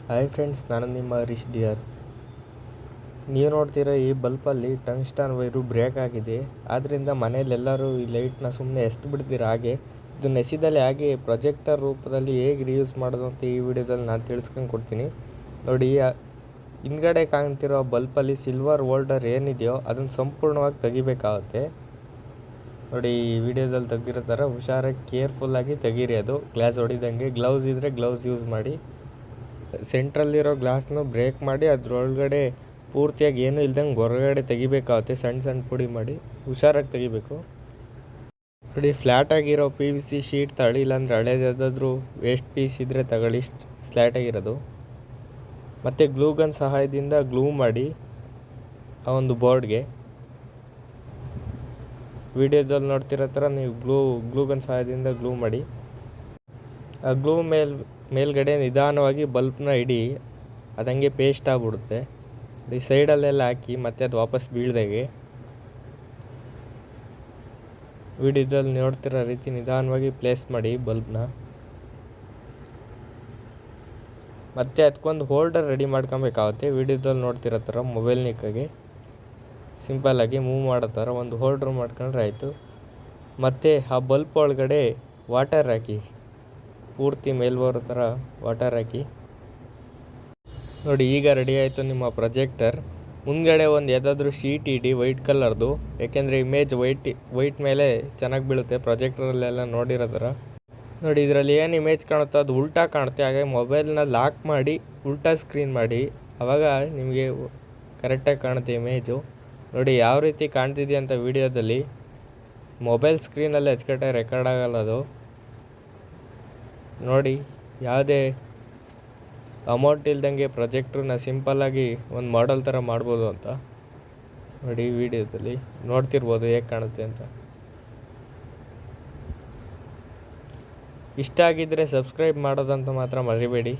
Hi friends, ನಾನು ನಿಮ್ಮ Harish dear. ನೀವು ನೋಡ್ತಿರೋ ಈ ಬಲ್ಪಲ್ಲಿ ಟಂಗ್ಸ್ಟನ್ ವೈರು ಬ್ರೇಕ್ ಆಗಿದೆ. ಆದ್ದರಿಂದ ಮನೆಯಲ್ಲೆಲ್ಲರೂ ಈ ಲೈಟ್ನ ಸುಮ್ಮನೆ ಎಸ್ದು ಬಿಡ್ತೀರಾ. ಹಾಗೆ ಇದನ್ನು ಎಸಿದಲ್ಲಿ ಹಾಗೆ ಪ್ರೊಜೆಕ್ಟರ್ ರೂಪದಲ್ಲಿ ಹೇಗೆ ರಿಯೂಸ್ ಮಾಡೋದು ಅಂತ ಈ ವಿಡಿಯೋದಲ್ಲಿ ನಾನು ತಿಳಿಸ್ಕೊಂಡು ಕೊಡ್ತೀನಿ. ನೋಡಿ, ಹಿಂದ್ಗಡೆ ಕಾಣ್ತಿರೋ ಬಲ್ಪಲ್ಲಿ ಸಿಲ್ವರ್ ಹೋಲ್ಡರ್ ಏನಿದೆಯೋ ಅದನ್ನು ಸಂಪೂರ್ಣವಾಗಿ ತೆಗಿಬೇಕಾಗುತ್ತೆ. ನೋಡಿ, ಈ ವಿಡಿಯೋದಲ್ಲಿ ತೆಗ್ದಿರೋ ಥರ ಹುಷಾರಾಗಿ ಕೇರ್ಫುಲ್ಲಾಗಿ ತೆಗೀರಿ. ಅದು ಗ್ಲಾಸ್ ಹೊಡಿದಂಗೆ. ಗ್ಲೌಸ್ ಇದ್ದರೆ ಗ್ಲೌಸ್ ಯೂಸ್ ಮಾಡಿ. ಸೆಂಟ್ರಲ್ಲಿರೋ ಗ್ಲಾಸ್ನು ಬ್ರೇಕ್ ಮಾಡಿ ಅದರೊಳಗಡೆ ಪೂರ್ತಿಯಾಗಿ ಏನೂ ಇಲ್ದಂಗೆ ಹೊರಗಡೆ ತೆಗಿಬೇಕಾಗುತ್ತೆ. ಸಣ್ಣ ಸಣ್ಣ ಪುಡಿ ಮಾಡಿ ಹುಷಾರಾಗಿ ತೆಗಿಬೇಕು. ನೋಡಿ, ಫ್ಲ್ಯಾಟಾಗಿರೋ PVC ಶೀಟ್ ತಗೊಳ್ಳಿ, ಇಲ್ಲಾಂದರೆ ಹಳೇದು ಯಾವುದಾದ್ರೂ ವೇಸ್ಟ್ ಪೀಸ್ ಇದ್ದರೆ ತಗೊಳ್ಳಿ ಫ್ಲ್ಯಾಟಾಗಿರೋದು. ಮತ್ತು ಗ್ಲೂಗನ್ ಸಹಾಯದಿಂದ ಗ್ಲೂ ಮಾಡಿ ಆ ಒಂದು ಬೋರ್ಡ್ಗೆ. ವಿಡಿಯೋದಲ್ಲಿ ನೋಡ್ತಿರೋ ಥರ ನೀವು ಗ್ಲೂಗನ್ ಸಹಾಯದಿಂದ ಗ್ಲೂ ಮಾಡಿ. ಆ ಗ್ಲೂ ಮೇಲ್ಗಡೆ ನಿಧಾನವಾಗಿ ಬಲ್ಬ್ನ ಇಡಿ, ಅದಂಗೆ ಪೇಸ್ಟ್ ಆಗಿಬಿಡುತ್ತೆ. ಈ ಸೈಡಲ್ಲೆಲ್ಲ ಹಾಕಿ ಮತ್ತೆ ಅದು ವಾಪಸ್ ಬೀಳ್ದಾಗೆ ವಿಡಿಯೋದಲ್ಲಿ ನೋಡ್ತಿರೋ ರೀತಿ ನಿಧಾನವಾಗಿ ಪ್ಲೇಸ್ ಮಾಡಿ ಬಲ್ಬ್ನ. ಮತ್ತೆ ಅದಕ್ಕೊಂದು ಹೋಲ್ಡರ್ ರೆಡಿ ಮಾಡ್ಕೊಬೇಕಾಗುತ್ತೆ. ವಿಡಿಯೋದಲ್ಲಿ ನೋಡ್ತಿರೋ ಥರ ಮೊಬೈಲ್ ನಿಕ್ಕಾಗೆ ಸಿಂಪಲ್ಲಾಗಿ ಮೂವ್ ಮಾಡೋ ಥರ ಒಂದು ಹೋಲ್ಡ್ರ್ ಮಾಡ್ಕೊಂಡ್ರೆ ಆಯಿತು. ಮತ್ತು ಆ ಬಲ್ಪ್ ಒಳಗಡೆ ವಾಟರ್ ಹಾಕಿ, ಪೂರ್ತಿ ಮೇಲ್ ಬರೋ ಥರ ವಾಟರ್ ಹಾಕಿ. ನೋಡಿ, ಈಗ ರೆಡಿ ಆಯಿತು ನಿಮ್ಮ ಪ್ರೊಜೆಕ್ಟರ್. ಮುಂದ್ಗಡೆ ಒಂದು ಯಾವುದಾದ್ರೂ ಶೀಟ್ ಇಡಿ ವೈಟ್ ಕಲರ್ದು, ಯಾಕೆಂದರೆ ಇಮೇಜ್ ವೈಟ್ ಮೇಲೆ ಚೆನ್ನಾಗಿ ಬೀಳುತ್ತೆ. ಪ್ರೊಜೆಕ್ಟರಲ್ಲೆಲ್ಲ ನೋಡಿರೋ ಥರ. ನೋಡಿ, ಇದರಲ್ಲಿ ಏನು ಇಮೇಜ್ ಕಾಣುತ್ತೋ ಅದು ಉಲ್ಟಾ ಕಾಣುತ್ತೆ. ಹಾಗೆ ಮೊಬೈಲ್ನ ಲಾಕ್ ಮಾಡಿ ಉಲ್ಟಾ ಸ್ಕ್ರೀನ್ ಮಾಡಿ, ಆವಾಗ ನಿಮಗೆ ಕರೆಕ್ಟಾಗಿ ಕಾಣುತ್ತೆ ಇಮೇಜು. ನೋಡಿ ಯಾವ ರೀತಿ ಕಾಣ್ತಿದೆ ಅಂತ ವಿಡಿಯೋದಲ್ಲಿ. ಮೊಬೈಲ್ ಸ್ಕ್ರೀನಲ್ಲಿ ಅಚ್ಚುಕಟ್ಟಾಗಿ ರೆಕಾರ್ಡ್ ಆಗೋಲ್ಲ ಅದು. ನೋಡಿ, ಯಾವುದೇ ಅಮೌಂಟ್ ಇಲ್ದಂಗೆ ಪ್ರೊಜೆಕ್ಟ್ರನ್ನ ಸಿಂಪಲ್ಲಾಗಿ ಒಂದು ಮಾಡೆಲ್ ಥರ ಮಾಡ್ಬೋದು ಅಂತ. ನೋಡಿ, ವಿಡಿಯೋದಲ್ಲಿ ನೋಡ್ತಿರ್ಬೋದು ಹೇಗೆ ಕಾಣುತ್ತೆ ಅಂತ. ಇಷ್ಟ ಆಗಿದ್ದರೆ ಸಬ್ಸ್ಕ್ರೈಬ್ ಮಾಡೋದಂತ ಮಾತ್ರ ಮರಿಬೇಡಿ.